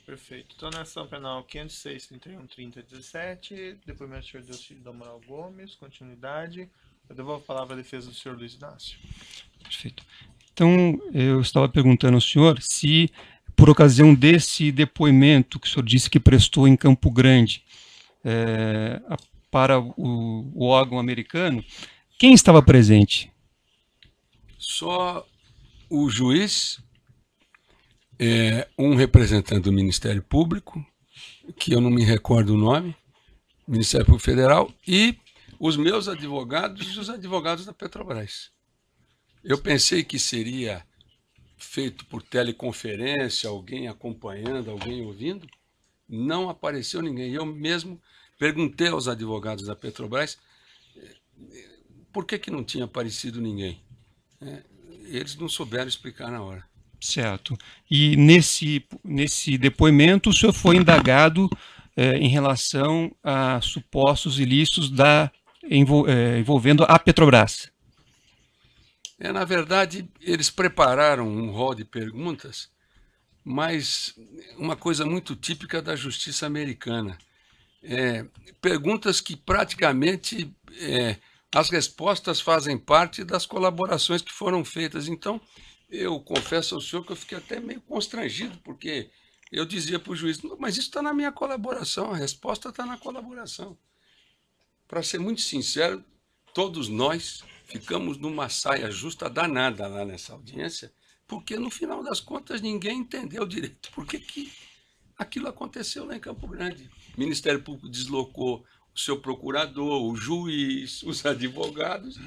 Perfeito. Então, na ação penal 506.31.30.17, depoimento do senhor Delcídio do Amaral Gomes, continuidade. Eu devolvo a palavra à defesa do senhor Luiz Inácio. Perfeito. Então, eu estava perguntando ao senhor se, por ocasião desse depoimento que o senhor disse que prestou em Campo Grande para o órgão americano, quem estava presente? Só o juiz, um representante do Ministério Público, que eu não me recordo o nome, Ministério Público Federal, e os meus advogados e os advogados da Petrobras. Eu pensei que seria feito por teleconferência, alguém acompanhando, alguém ouvindo. Não apareceu ninguém. Eu mesmo perguntei aos advogados da Petrobras por que não tinha aparecido ninguém. Eles não souberam explicar na hora. Certo. E nesse depoimento o senhor foi indagado em relação a supostos ilícitos envolvendo a Petrobras. Na verdade, eles prepararam um rol de perguntas, mas uma coisa muito típica da justiça americana. Perguntas que praticamente as respostas fazem parte das colaborações que foram feitas. Então, eu confesso ao senhor que eu fiquei até meio constrangido, porque eu dizia para o juiz, mas isso está na minha colaboração, a resposta está na colaboração. Para ser muito sincero, todos nós ficamos numa saia justa danada lá nessa audiência, porque no final das contas ninguém entendeu direito por que aquilo aconteceu lá em Campo Grande. O Ministério Público deslocou o seu procurador, o juiz, os advogados.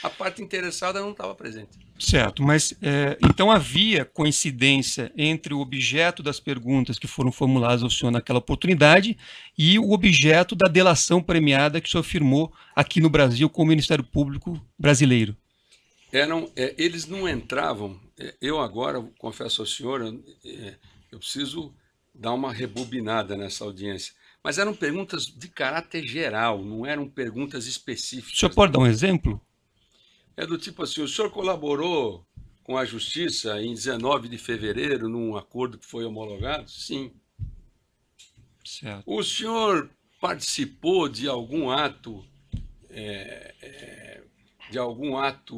A parte interessada não estava presente. Certo, mas então havia coincidência entre o objeto das perguntas que foram formuladas ao senhor naquela oportunidade e o objeto da delação premiada que o senhor firmou aqui no Brasil com o Ministério Público brasileiro? Eles não entravam. Eu agora, confesso ao senhor, eu preciso dar uma rebobinada nessa audiência. Mas eram perguntas de caráter geral, não eram perguntas específicas. O senhor pode dar um exemplo? É do tipo assim, o senhor colaborou com a Justiça em 19 de fevereiro num acordo que foi homologado? Sim. Certo. O senhor participou de algum ato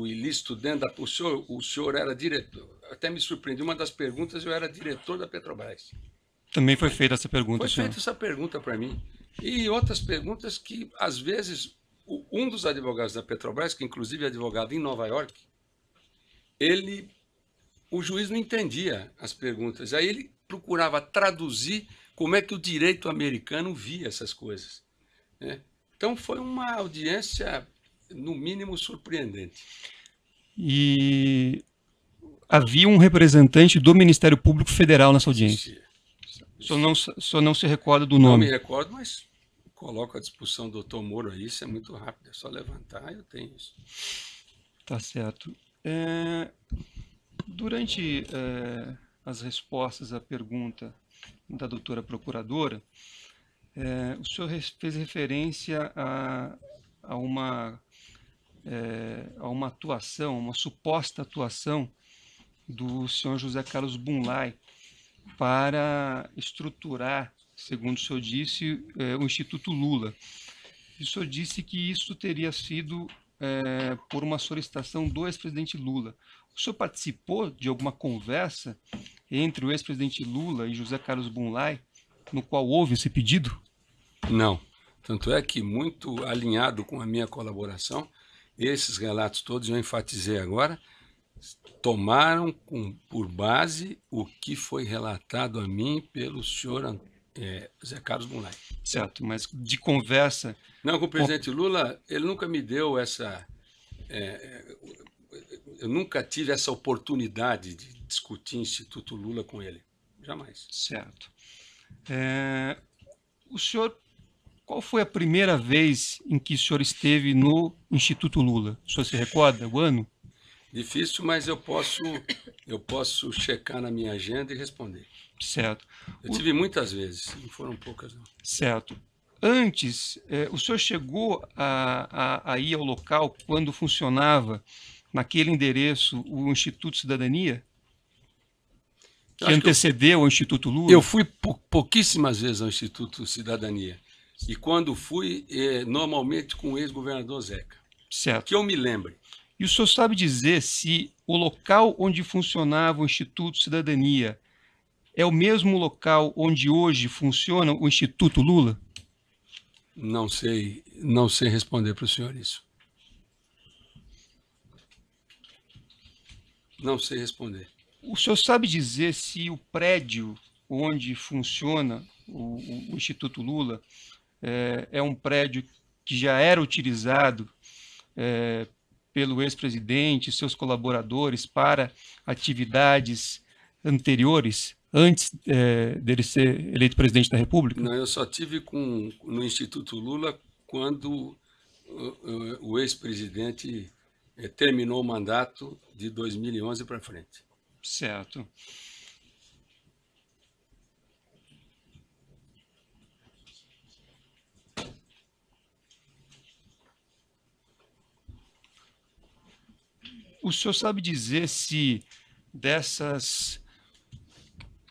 ilícito dentro da... O senhor era diretor, até me surpreendeu, uma das perguntas, eu era diretor da Petrobras. Também foi feita essa pergunta, Foi senhor? feita essa pergunta para mim. E outras perguntas que, às vezes, um dos advogados da Petrobras, que inclusive é advogado em Nova York, o juiz não entendia as perguntas. Aí ele procurava traduzir como é que o direito americano via essas coisas. Então foi uma audiência, no mínimo, surpreendente. E havia um representante do Ministério Público Federal nessa audiência? O senhor não se recorda do nome? Não me recordo, mas coloco à disposição do doutor Moro aí, isso é muito rápido, é só levantar, eu tenho isso. Tá certo. Durante as respostas à pergunta da doutora procuradora, o senhor fez referência a uma atuação, uma suposta atuação do senhor José Carlos Bunlai para estruturar, segundo o senhor disse, o Instituto Lula. O senhor disse que isso teria sido por uma solicitação do ex-presidente Lula. O senhor participou de alguma conversa entre o ex-presidente Lula e José Carlos Bunlai, no qual houve esse pedido? Não. Tanto é que, muito alinhado com a minha colaboração, esses relatos todos, eu enfatizei agora, tomaram por base o que foi relatado a mim pelo senhor José Carlos Bunlai. Certo, mas de conversa... Não, com o presidente Lula, ele nunca me deu essa... eu nunca tive essa oportunidade de discutir Instituto Lula com ele. Jamais. Certo. O senhor... Qual foi a primeira vez em que o senhor esteve no Instituto Lula? O senhor se recorda o ano? Difícil, mas eu posso checar na minha agenda e responder. Certo. Eu tive muitas vezes, não foram poucas, não. Certo. Antes, o senhor chegou a ir ao local quando funcionava naquele endereço o Instituto Cidadania? que antecedeu ao Instituto Lula? Eu fui pouquíssimas vezes ao Instituto Cidadania. E quando fui, normalmente com o ex-governador Zeca. Certo. Que eu me lembre. E o senhor sabe dizer se o local onde funcionava o Instituto Cidadania é o mesmo local onde hoje funciona o Instituto Lula? Não sei responder para o senhor isso. Não sei responder. O senhor sabe dizer se o prédio onde funciona o Instituto Lula é um prédio que já era utilizado pelo ex-presidente e seus colaboradores para atividades anteriores, antes dele ser eleito presidente da República? Não, eu só tive no Instituto Lula quando o ex-presidente terminou o mandato de 2011 para frente. Certo. O senhor sabe dizer se dessas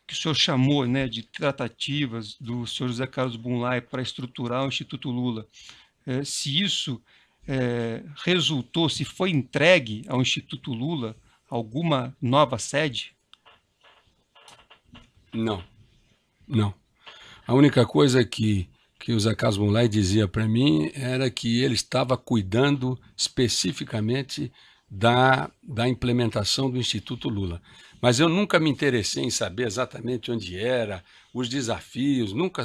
que o senhor chamou, né, de tratativas do senhor José Carlos Bunlai para estruturar o Instituto Lula, se isso resultou, se foi entregue ao Instituto Lula alguma nova sede? Não, não. A única coisa que o José Carlos Bunlai dizia para mim era que ele estava cuidando especificamente da implementação do Instituto Lula. Mas eu nunca me interessei em saber exatamente onde era, os desafios, nunca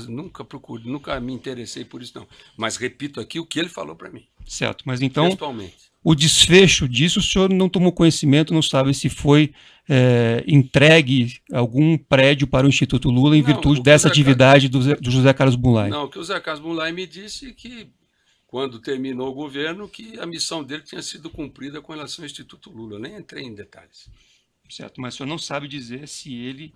me interessei por isso, não. Mas repito aqui o que ele falou para mim. Certo, mas então textualmente. O desfecho disso o senhor não tomou conhecimento, não sabe se foi entregue algum prédio para o Instituto Lula em virtude dessa atividade do José Carlos Bunlai? Não, o que o José Carlos Bunlai me disse que, quando terminou o governo, que a missão dele tinha sido cumprida com relação ao Instituto Lula. Eu nem entrei em detalhes. Certo, mas o senhor não sabe dizer se ele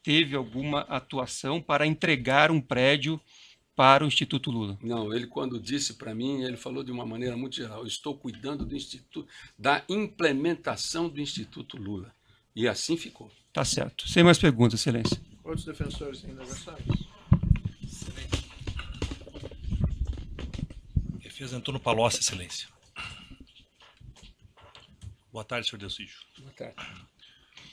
teve alguma atuação para entregar um prédio para o Instituto Lula. Não, ele quando disse para mim, ele falou de uma maneira muito geral, eu estou cuidando do Instituto, da implementação do Instituto Lula. E assim ficou. Tá certo. Sem mais perguntas, Excelência. Outros defensores têm indagações? Defesa Antônio Palocci, Excelência. Boa tarde, senhor Delcídio. Boa tarde.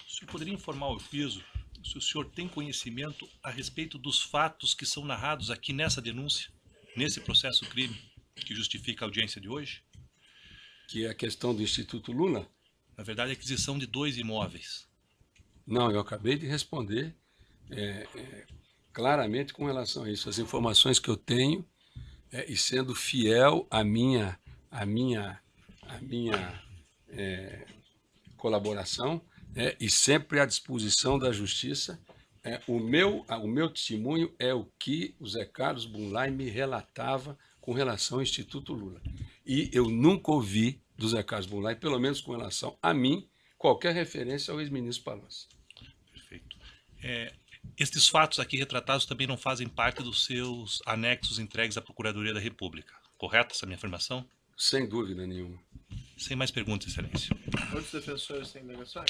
O senhor poderia informar o juízo se o senhor tem conhecimento a respeito dos fatos que são narrados aqui nessa denúncia, nesse processo crime, que justifica a audiência de hoje? Que é a questão do Instituto Lula? Na verdade, a aquisição de 2 imóveis. Não, eu acabei de responder claramente com relação a isso. As informações que eu tenho, e sendo fiel à minha colaboração, e sempre à disposição da Justiça, o meu testemunho é o que o Zé Carlos Bunlai me relatava com relação ao Instituto Lula. E eu nunca ouvi do Zé Carlos Bunlai, pelo menos com relação a mim, qualquer referência ao ex-ministro Palocci. Perfeito. Estes fatos aqui retratados também não fazem parte dos seus anexos entregues à Procuradoria da República. Correta essa minha afirmação? Sem dúvida nenhuma. Sem mais perguntas, Excelência. Outros defensores têm indagações?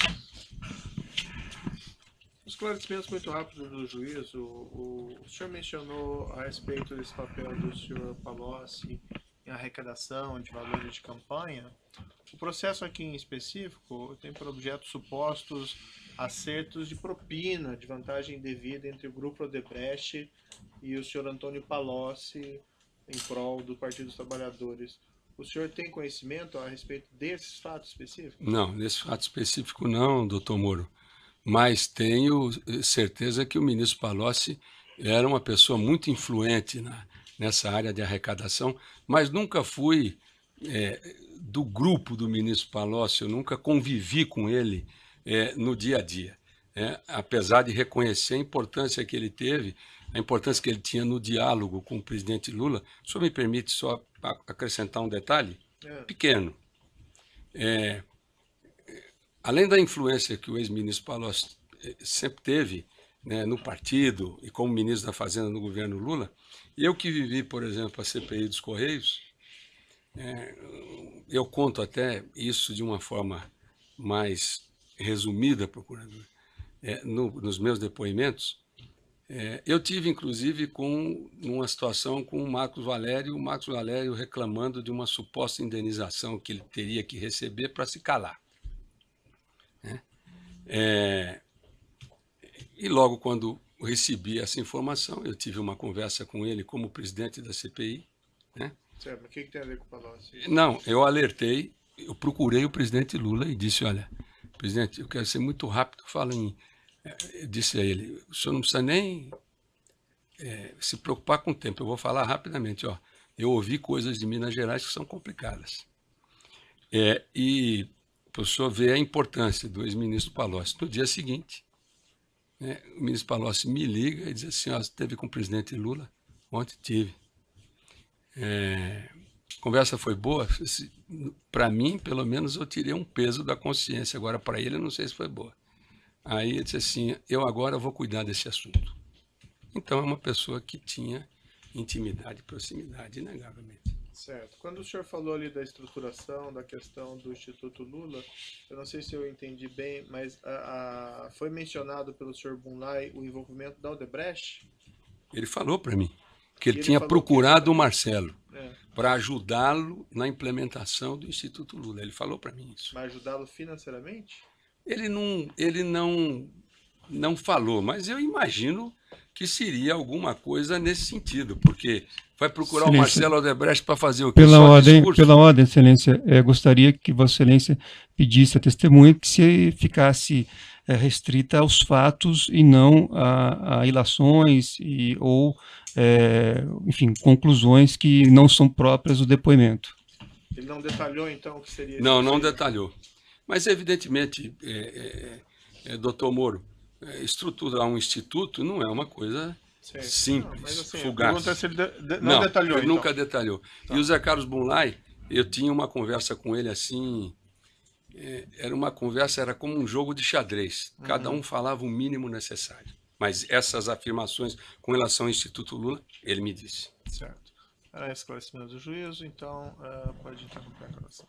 Esclarecimentos muito rápidos do juiz. O senhor mencionou a respeito desse papel do senhor Palocci em arrecadação de valores de campanha. O processo aqui em específico tem por objeto supostos acertos de propina, de vantagem indevida entre o Grupo Odebrecht e o senhor Antônio Palocci em prol do Partido dos Trabalhadores. O senhor tem conhecimento a respeito desses fatos específicos? Não, desse fato específico não, doutor Moro. Mas tenho certeza que o ministro Palocci era uma pessoa muito influente nessa área de arrecadação, mas nunca fui do grupo do ministro Palocci, eu nunca convivi com ele no dia a dia. Apesar de reconhecer a importância que ele teve, a importância que ele tinha no diálogo com o presidente Lula. O senhor me permite só acrescentar um detalhe? Pequeno. Além da influência que o ex-ministro Palocci sempre teve, né, no partido e como ministro da Fazenda no governo Lula, eu que vivi, por exemplo, a CPI dos Correios, eu conto até isso de uma forma mais resumida, procurador. nos meus depoimentos, eu tive, inclusive, numa situação com o Marcos Valério reclamando de uma suposta indenização que ele teria que receber para se calar. Né? E logo quando recebi essa informação, eu tive uma conversa com ele como presidente da CPI. Né? Certo, mas o que tem a ver com o Palocci? Não, eu alertei, eu procurei o presidente Lula e disse, olha, presidente, eu quero ser muito rápido, eu disse a ele, o senhor não precisa nem se preocupar com o tempo, eu vou falar rapidamente. Eu ouvi coisas de Minas Gerais que são complicadas. E para o senhor ver a importância do ex-ministro Palocci. No dia seguinte, o ministro Palocci me liga e diz assim, você esteve com o presidente Lula? Ontem tive. A conversa foi boa? Para mim, pelo menos, eu tirei um peso da consciência. Agora, para ele, eu não sei se foi boa. Aí ele disse assim, eu agora vou cuidar desse assunto. Então, é uma pessoa que tinha intimidade e proximidade, inegavelmente. Certo. Quando o senhor falou ali da estruturação, da questão do Instituto Lula, eu não sei se eu entendi bem, mas foi mencionado pelo senhor Bunlai o envolvimento da Odebrecht? Ele falou para mim que ele tinha procurado o Marcelo para ajudá-lo na implementação do Instituto Lula. Ele falou para mim isso. Mas ajudá-lo financeiramente? Ele não falou, mas eu imagino que seria alguma coisa nesse sentido, porque vai procurar Excelência, o Marcelo Odebrecht para fazer o quê? Pela Discurso? ordem, Excelência, gostaria que Vossa Excelência pedisse a testemunha que se ficasse restrita aos fatos e não a ilações ou, enfim, conclusões que não são próprias do depoimento. Ele não detalhou, então, o que seria... Não detalhou. Mas, evidentemente, doutor Moro, estruturar um instituto não é uma coisa simples, mas, assim, fugaz. Se ele não detalhou, ele nunca detalhou. Tá. E o Zé Carlos Bunlai, eu tinha uma conversa com ele assim, era como um jogo de xadrez. Cada um falava o mínimo necessário. Mas essas afirmações com relação ao Instituto Lula, ele me disse. Certo. Era esclarecimento do juízo, então pode interromper a gravação.